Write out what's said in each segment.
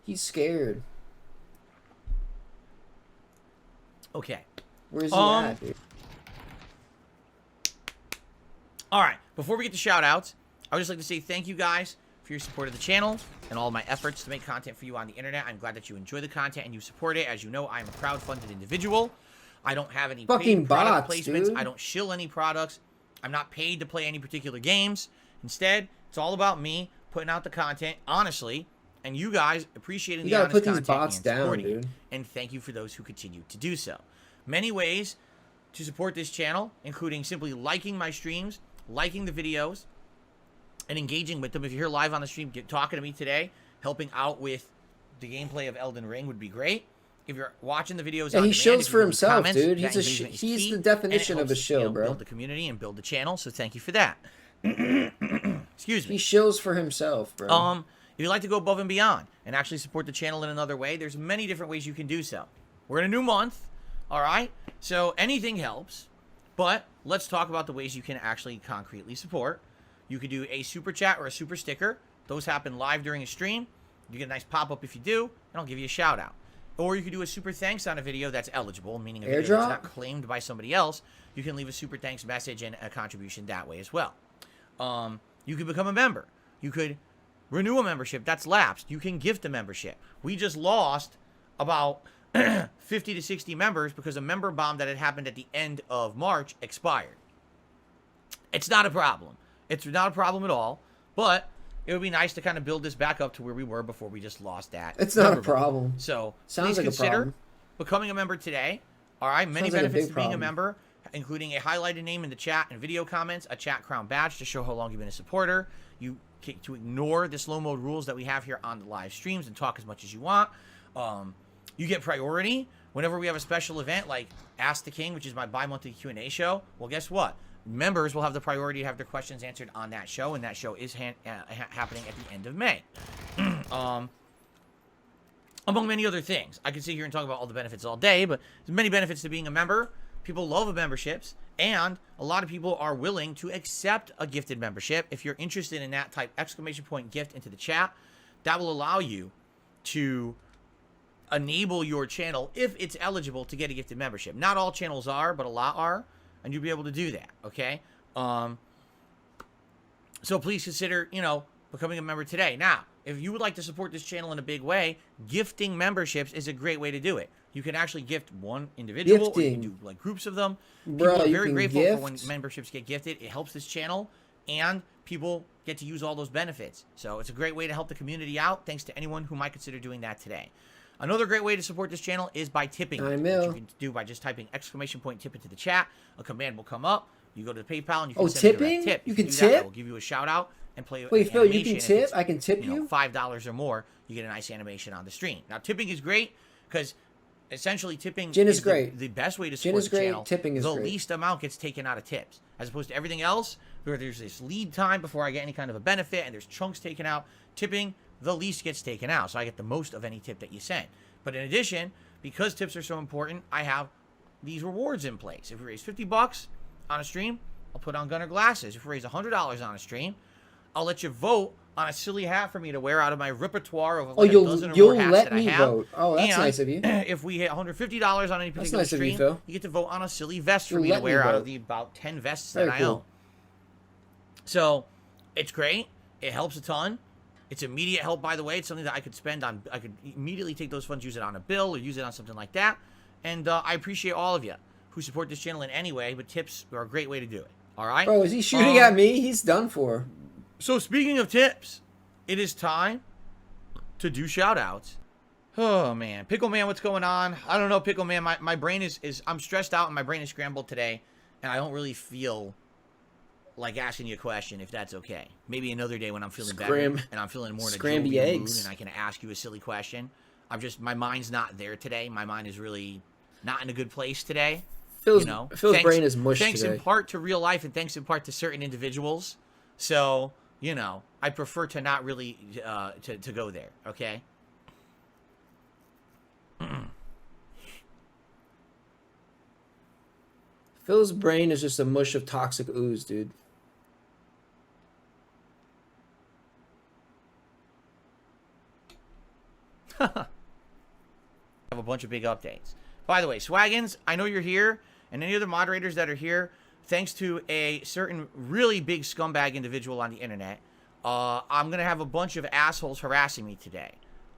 He's scared. Okay. Where's he at, dude? All right. Before we get to shout-outs, I would just like to say thank you guys for your support of the channel and all of my efforts to make content for you on the internet. I'm glad that you enjoy the content and you support it. As you know, I am a crowd-funded individual. I don't have any Fucking paid product bots, placements. dude. I don't shill any products. I'm not paid to play any particular games. Instead, it's all about me putting out the content honestly, and you guys appreciating the honest content and supporting it. And thank you for those who continue to do so. Many ways to support this channel, including simply liking my streams, liking the videos, and engaging with them. If you're here live on the stream, talking to me today, helping out with the gameplay of Elden Ring would be great. If you're watching the videos, he shills for himself, dude. He's the definition of a shill, bro. Build the community and build the channel. So thank you for that. Excuse me. He shills for himself, bro. If you'd like to go above and beyond and actually support the channel in another way, there's many different ways you can do so. We're in a new month, all right? So anything helps, but let's talk about the ways you can actually concretely support. You could do a super chat or a super sticker. Those happen live during a stream. You get a nice pop-up if you do, and I'll give you a shout-out. Or you could do a super thanks on a video that's eligible, meaning a video that's not claimed by somebody else. You can leave a super thanks message and a contribution that way as well. You could become a member. You could renew a membership that's lapsed. You can gift a membership. We just lost about 50 to 60 members because a member bomb that had happened at the end of March expired. It's not a problem. It's not a problem at all, but it would be nice to kind of build this back up to where we were before we just lost that. It's not a problem. So please consider becoming a member today. All right, many benefits to being a member, including a highlighted name in the chat and video comments, a chat crown badge to show how long you've been a supporter. You get to ignore the slow mode rules that we have here on the live streams and talk as much as you want. You get priority whenever we have a special event like Ask the King, which is my bi-monthly Q&A show. Well, guess what? Members will have the priority to have their questions answered on that show, and that show is happening at the end of May. Among many other things. I could sit here and talk about all the benefits all day, but there's many benefits to being a member. People love memberships, and a lot of people are willing to accept a gifted membership. If you're interested in that, type exclamation point gift into the chat. That will allow you to enable your channel, if it's eligible, to get a gifted membership. Not all channels are, but a lot are. And you'll be able to do that, okay? So please consider, becoming a member today. Now, if you would like to support this channel in a big way, gifting memberships is a great way to do it. You can actually gift one individual, or you can do like groups of them. People are very grateful for when memberships get gifted. It helps this channel, and people get to use all those benefits. So it's a great way to help the community out. Thanks to anyone who might consider doing that today. Another great way to support this channel is by tipping. Which you can do by just typing exclamation point tip into the chat. A command will come up. You go to the PayPal and you can send me a direct tip. You can tip? tip? I will give you a shout out and play. Wait, Phil, you can tip? I can tip you? $5 or more, you get a nice animation on the stream. Now, tipping is great because essentially tipping is great. The best way to support the channel. Tipping is the least amount gets taken out of tips, as opposed to everything else where there's this lead time before I get any kind of a benefit and there's chunks taken out. Tipping, the least gets taken out, so I get the most of any tip that you send. But in addition, because tips are so important, I have these rewards in place. If we raise 50 bucks on a stream, I'll put on Gunner glasses. If we raise $100 on a stream, I'll let you vote on a silly hat for me to wear out of my repertoire of like a dozen or more hats that I have. Vote. Oh, that's nice of you. If we hit $150 on any particular stream, you get to vote on a silly vest for me to wear out of the about 10 vests that I own. So it's great. It helps a ton. It's immediate help, by the way. It's something that I could spend on. I could immediately take those funds, use it on a bill, or use it on something like that. And I appreciate all of you who support this channel in any way, but tips are a great way to do it. All right? Bro, is he shooting at me? He's done for. So speaking of tips, it is time to do shout-outs. Oh, man. Pickle Man, what's going on? I don't know, Pickle Man. My brain is I'm stressed out and my brain is scrambled today, and I don't really feel like asking you a question, if that's okay. Maybe another day when I'm feeling better and I'm feeling more in a jovial mood and I can ask you a silly question. My mind's not there today. My mind is really not in a good place today. Phil's brain is mush thanks today. In part to real life and thanks in part to certain individuals. So, I prefer to not really to go there, okay? Phil's brain is just a mush of toxic ooze, dude. have a bunch of big updates. By the way, Swaggins, I know you're here, and any other moderators that are here, thanks to a certain really big scumbag individual on the internet, I'm going to have a bunch of assholes harassing me today.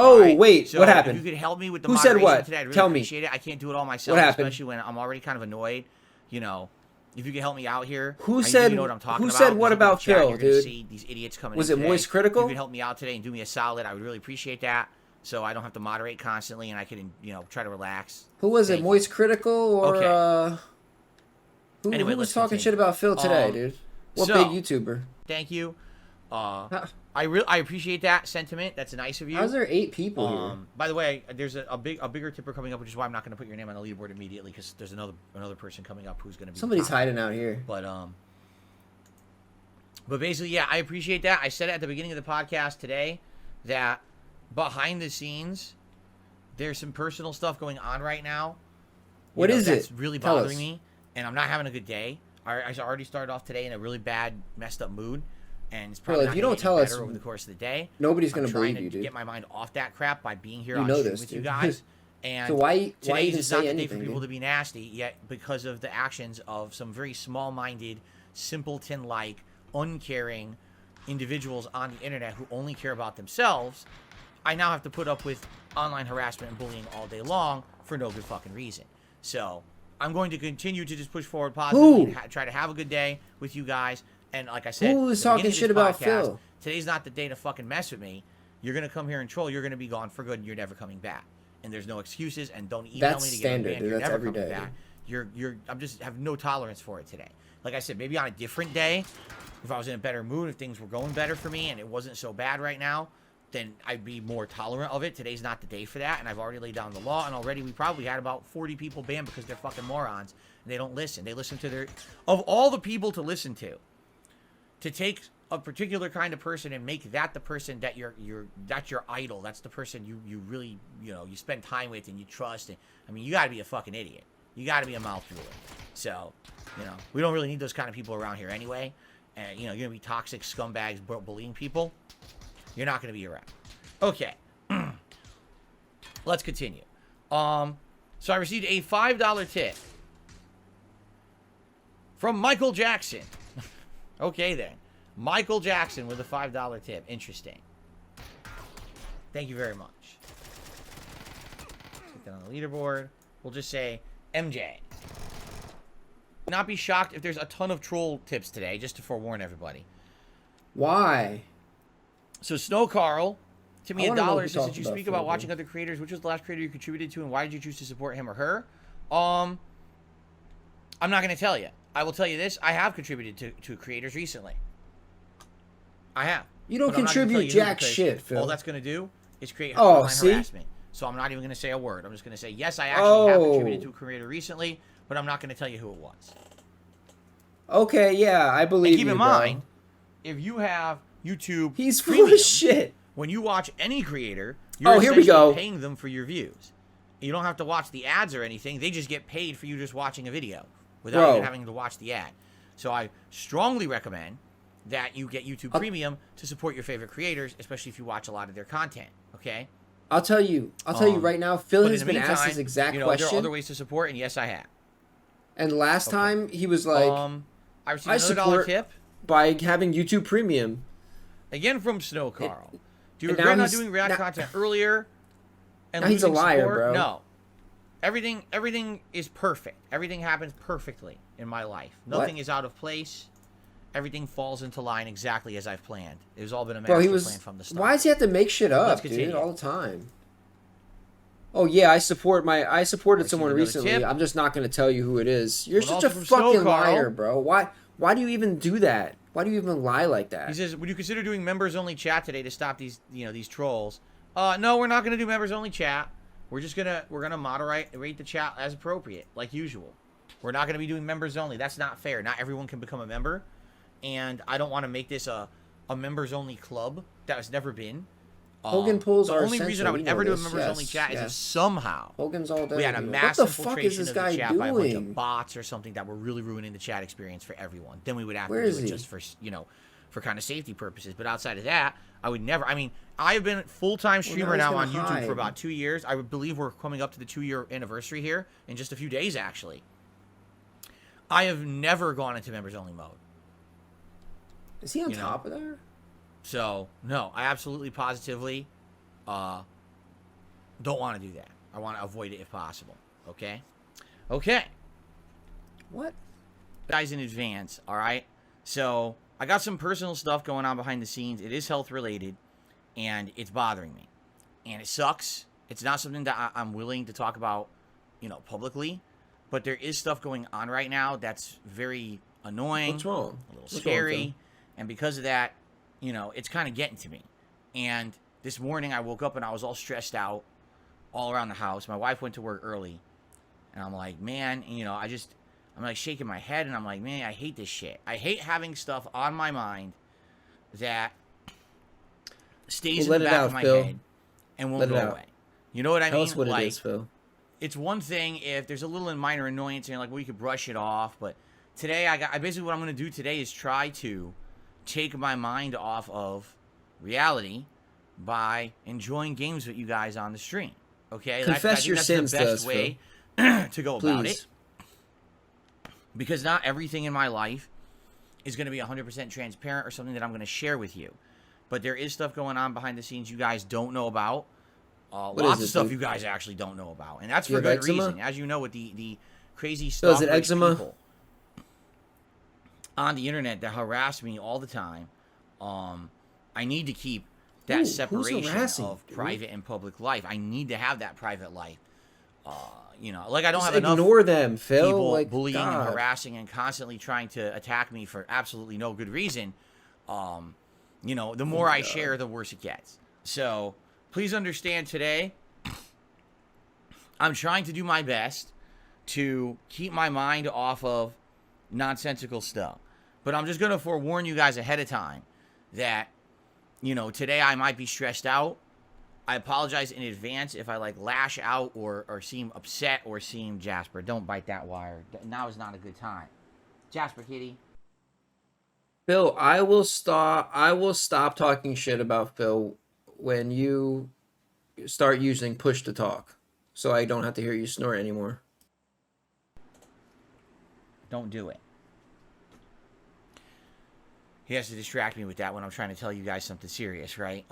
Oh, right? wait, so what happened? If you could help me with the Who said moderation what? today, I'd really Tell me. appreciate it. I can't do it all myself, What happened? especially when I'm already kind of annoyed. You know, if you could help me out here. Who I said? you know what I'm talking Who about. said what There's about people in Phil, the chat, you're gonna dude? see these idiots coming Was in it today. Moist Critical? If you could help me out today and do me a solid, I would really appreciate that. So I don't have to moderate constantly, and I can, you know, try to relax. Who was it? Moist Critical or Okay. who, Anyway, who was let's talking continue. shit about Phil today, dude? What so- big YouTuber? Thank you. I appreciate that sentiment. That's nice of you. How's there 8 people here? By the way, there's a bigger tipper coming up, which is why I'm not going to put your name on the leaderboard immediately, because there's another person coming up who's going to be Somebody's top. hiding out here. But basically, yeah, I appreciate that. I said it at the beginning of the podcast today that behind the scenes, there's some personal stuff going on right now. What is that's it? really Tell bothering us. me, and I'm not having a good day. I already started off today in a really bad, messed up mood, and it's probably Well, not if you gonna don't get tell any us, better over the course of the day. Nobody's I'm gonna trying believe you, to dude. get my mind off that crap by being here You on know stream this, with you dude. guys. And So why today even is not say the day for anything, people dude? to be nasty, yet because of the actions of some very small-minded, simpleton-like, uncaring individuals on the internet who only care about themselves, I now have to put up with online harassment and bullying all day long for no good fucking reason. So I'm going to continue to just push forward positively and try to have a good day with you guys. And like I said, Who is at the beginning talking of shit this about podcast, Phil? Today's not the day to fucking mess with me. You're going to come here and troll. You're going to be gone for good, and you're never coming back. And there's no excuses, and don't email That's me to standard, get banned. dude. You're That's never every coming day. back. I'm just have no tolerance for it today. Like I said, maybe on a different day, if I was in a better mood, if things were going better for me and it wasn't so bad right now, then I'd be more tolerant of it. Today's not the day for that, and I've already laid down the law, and already we probably had about 40 people banned because they're fucking morons, and they don't listen. They listen to of all the people to listen to take a particular kind of person and make that the person that that's your idol. That's the person you really, you spend time with and you trust. And I mean, you got to be a fucking idiot. You got to be a mouth drooler. So, we don't really need those kind of people around here anyway. And, you're going to be toxic scumbags bullying people. You're not going to be around. Okay. Let's continue. So I received a $5 tip from Michael Jackson. Okay, then. Michael Jackson with a $5 tip. Interesting. Thank you very much. Let's get that on the leaderboard. We'll just say MJ. Not be shocked if there's a ton of troll tips today, just to forewarn everybody. Why? So Snow Carl, to me I wanna know $1 who says, talked did you about speak Phil, about dude. watching other creators? Which was the last creator you contributed to, and why did you choose to support him or her? I'm not going to tell you. I will tell you this. I have contributed to creators recently. I have. You don't But I'm not gonna tell contribute you who, jack because shit, Phil. All that's going to do is create Oh, online see? harassment. So I'm not even going to say a word. I'm just going to say, yes, I actually have contributed to a creator recently, but I'm not going to tell you who it was. Okay, yeah, I believe And keep you, in bro. mind, if you have YouTube He's full Premium, of shit. when you watch any creator, you're Oh, here we essentially go. paying them for your views. You don't have to watch the ads or anything. They just get paid for you just watching a video without Bro. even having to watch the ad. So I strongly recommend that you get YouTube Premium to support your favorite creators, especially if you watch a lot of their content, okay? I'll tell you right now, Phil But has in the been asked meantime, this exact there are question. other ways to support, and yes, I have. And last time, he was like, I received I another $1 support- tip, by having YouTube Premium. again from Snow Carl. Do you and regret now not he's- doing React now- content earlier? And Now he's a losing liar, support? bro. No. Everything is perfect. Everything happens perfectly in my life. Nothing is out of place. Everything falls into line exactly as I've planned. It was all been a master Bro, he plan was. from the start. Why does he have to make shit Let's up, continue. dude, all the time? Oh yeah, I supported someone another recently. tip. I'm just not gonna tell you who it is. You're Well, such a also from Snow fucking Carl. liar, bro. Why do you even do that? Why do you even lie like that? He says, "Would you consider doing members only chat today to stop these trolls?" No, we're not going to do members only chat. We're gonna moderate the chat as appropriate, like usual. We're not going to be doing members only. That's not fair. Not everyone can become a member, and I don't want to make this a members only club that has never been. Hogan pulls the are only reason I essential, would we know ever do a this. members only Yes, chat is yes. if somehow Hogan's all day. we had a what mass the fuck is infiltration this of guy the chat by a bunch doing? of bots or something that were really ruining the chat experience for everyone. Then we would have Where to is do it he? just for for kind of safety purposes. But outside of that, I would never. I mean, I've been full-time streamer now on YouTube for about 2 years. I would believe we're coming up to the 2-year anniversary here in just a few days, actually. I have never gone into members-only mode. Is he on top of there? So, no, I absolutely positively don't want to do that. I want to avoid it if possible. Okay? Okay. What? Guys, in advance, all right? So, I got some personal stuff going on behind the scenes. It is health-related, and it's bothering me. And it sucks. It's not something that I'm willing to talk about, publicly. But there is stuff going on right now that's very annoying. What's wrong? A little scary. And because of that, it's kind of getting to me. And this morning I woke up and I was all stressed out all around the house. My wife went to work early. And I'm like, man, I'm like shaking my head and I'm like, man, I hate this shit. I hate having stuff on my mind that stays in the back of my head and won't go away. You know what I mean? Tell us what it is, Phil. It's one thing if there's a little minor annoyance and you're like, well, you could brush it off. But today, I basically what I'm going to do today is try to take my mind off of reality by enjoying games with you guys on the stream. Okay? Confess your sins to us, Phil. That's the best way to go about it. Because not everything in my life is going to be 100% transparent or something that I'm going to share with you. But there is stuff going on behind the scenes you guys don't know about. Lots of stuff you guys actually don't know about. And that's for good reason. As you know, with the crazy stuff. Is it eczema? People on the internet that harass me all the time. I need to keep that separation of private and public life. I need to have that private life. Like I don't have enough ignore them, Phil. People bullying and harassing and constantly trying to attack me for absolutely no good reason. The more I share, the worse it gets. So please understand today, I'm trying to do my best to keep my mind off of nonsensical stuff. But I'm just going to forewarn you guys ahead of time that, today I might be stressed out. I apologize in advance if I lash out or seem upset or seem Jasper. Don't bite that wire. Now is not a good time. Jasper, kitty. Phil, I will stop talking shit about Phil when you start using push to talk, so I don't have to hear you snort anymore. Don't do it. He has to distract me with that when I'm trying to tell you guys something serious, right?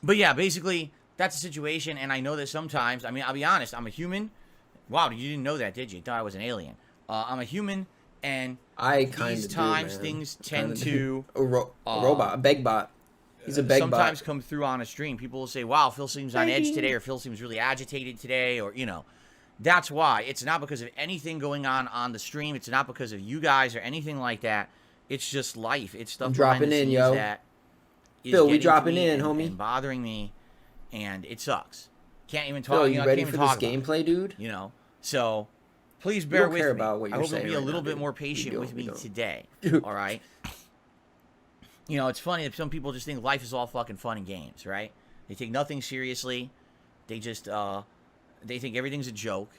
But yeah, basically, that's the situation, and I know that sometimes, I'll be honest, I'm a human. Wow, you didn't know that, did you? You thought I was an alien. I'm a human, and these times things tend to... A robot, a begbot. He's a begbot. Sometimes come through on a stream. People will say, wow, Phil seems on edge today, or Phil seems really agitated today, or, That's why. It's not because of anything going on the stream. It's not because of you guys or anything like that. It's just life. It's stuff dropping in, yo. That Phil, we dropping in, homie. And bothering me, and it sucks. Can't even Phil, talk. you ready for this gameplay, dude? So please bear with me. About what you're I hope you'll be a little bit dude. more patient with me today. All right. It's funny that some people just think life is all fucking fun and games, right? They take nothing seriously. They just they think everything's a joke.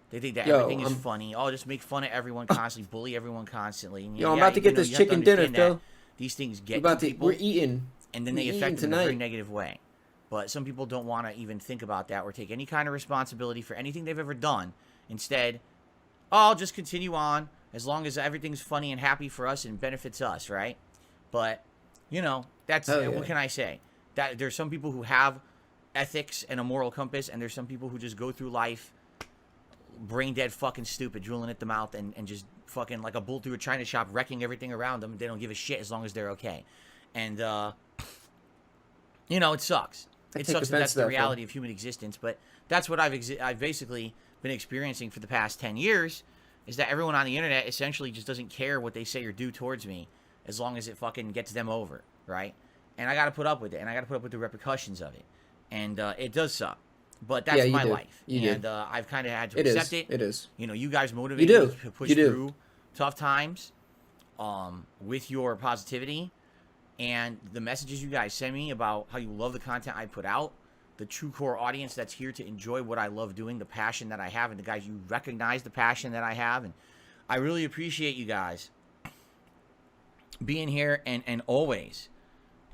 They think that everything is funny. Oh, just make fun of everyone constantly, bully everyone constantly. And I'm about to get this chicken dinner, Phil. These things get to people. We're eating. And then they affect them in a very negative way. But some people don't want to even think about that or take any kind of responsibility for anything they've ever done. Instead, I'll just continue on as long as everything's funny and happy for us and benefits us, right? But, that's, what can I say? That there's some people who have ethics and a moral compass, and there's some people who just go through life brain dead fucking stupid, drooling at the mouth and just fucking like a bull through a china shop, wrecking everything around them. They don't give a shit as long as they're okay. And, it sucks. It sucks that that's the reality of human existence, but that's what I've basically been experiencing for the past 10 years, is that everyone on the internet essentially just doesn't care what they say or do towards me as long as it fucking gets them over, right? And I got to put up with it, and I got to put up with the repercussions of it. And it does suck. But that's my life. And I've kind of had to accept it. It is. You guys motivate me to push through tough times with your positivity. And the messages you guys send me about how you love the content I put out, the true core audience that's here to enjoy what I love doing, the passion that I have, and the guys, you recognize the passion that I have. And I really appreciate you guys. being here and always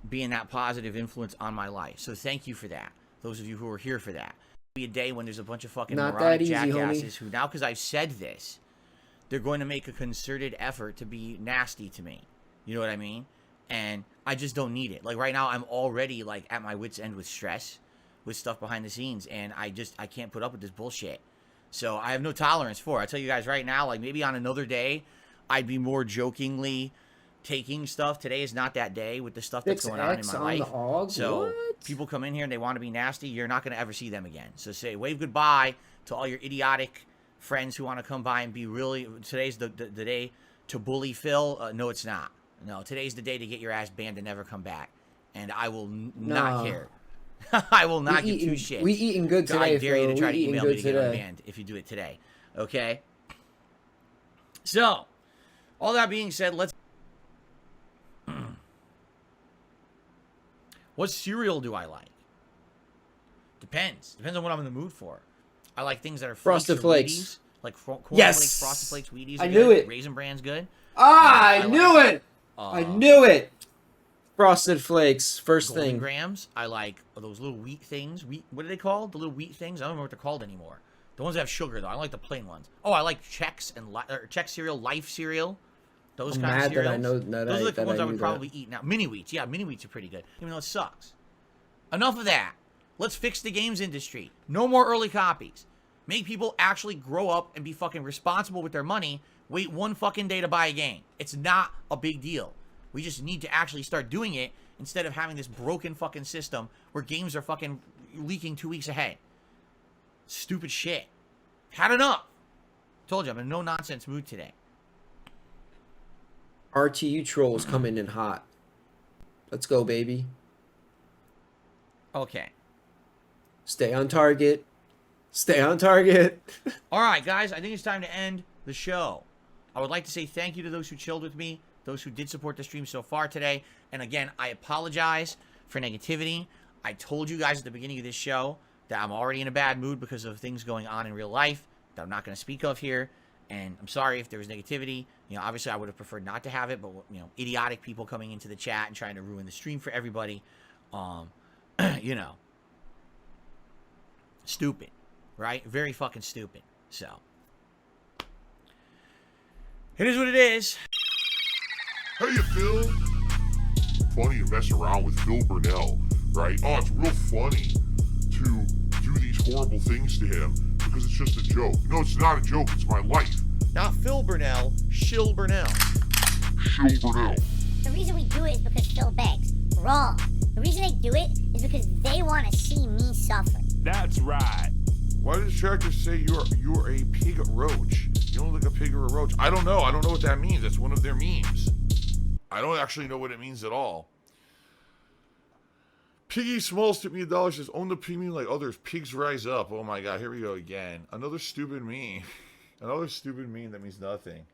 being that positive influence on my life. So thank you for that. Those of you who are here for that. It'll be a day when there's a bunch of fucking Not moronic that easy, jackasses homie. who now, because I've said this, they're going to make a concerted effort to be nasty to me. You know what I mean? And I just don't need it. Like right now, I'm already like at my wit's end with stress, with stuff behind the scenes, and I can't put up with this bullshit. So I have no tolerance for it. I tell you guys right now, like maybe on another day, I'd be more jokingly taking stuff. Today is not that day with the stuff that's going on in my life. So what? people come in here and they want to be nasty. You're not going to ever see them again. So say wave goodbye to all your idiotic friends who want to come by and be really. Today's the day to bully Phil. No, it's not. No, today's the day to get your ass banned and never come back. And I will not care. I will not give two shits. We eating good today, I dare you to try to eating email good me to get today. unbanned if you do it today. Okay? So, all that being said, let's... What cereal do I like? Depends. Depends on what I'm in the mood for. I like things that are Frosted flakes. Flakes. Like corn Yes! flakes, Frosted Flakes, Wheaties. I Are knew good. it. Raisin Bran's good. Ah, I I knew like, it! I knew it! Frosted Flakes, first Golden thing. Grams. I like those little wheat things. What are they called? The little wheat things? I don't remember what they're called anymore. The ones that have sugar, though. I like the plain ones. Oh, I like Chex and Chex cereal, Life cereal. Those I'm kind of mad cereals. that I know that Those are the ones I knew would that. probably eat now. Mini wheats. Yeah, mini wheats are pretty good. Even though it sucks. Enough of that. Let's fix the games industry. No more early copies. Make people actually grow up and be fucking responsible with their money. Wait one fucking day to buy a game. It's not a big deal. We just need to actually start doing it instead of having this broken fucking system where games are fucking leaking 2 weeks ahead. Stupid shit. Had enough. Told you, I'm in a no-nonsense mood today. RTU trolls coming in hot. Let's go, baby. Okay. Stay on target. Stay on target. All right, guys, I think it's time to end the show. I would like to say thank you to those who chilled with me, those who did support the stream so far today. And again, I apologize for negativity. I told you guys at the beginning of this show that I'm already in a bad mood because of things going on in real life that I'm not going to speak of here. And I'm sorry if there was negativity. You know, obviously I would have preferred not to have it, but, you know, idiotic people coming into the chat and trying to ruin the stream for everybody. You know, stupid, right? Very fucking stupid. So, it is what it is. How you feel? Funny to mess around with Phil Burnell, right? Oh, it's real funny to do these horrible things to him because it's just a joke. No, it's not a joke. It's my life. Not Phil Burnell, Shill Burnell. Phil Burnell. The reason we do it is because Phil begs. Wrong. The reason they do it is because they want to see me suffer. That's right. Why does Tractor say you're a pig roach? You don't look like a pig or a roach. I don't know. I don't know what that means. That's one of their memes. I don't actually know what it means at all. Piggy Smalls took me $1. Says, own the premium like others. Pigs rise up. Oh my god, here we go again. Another stupid meme. Another stupid meme that means nothing.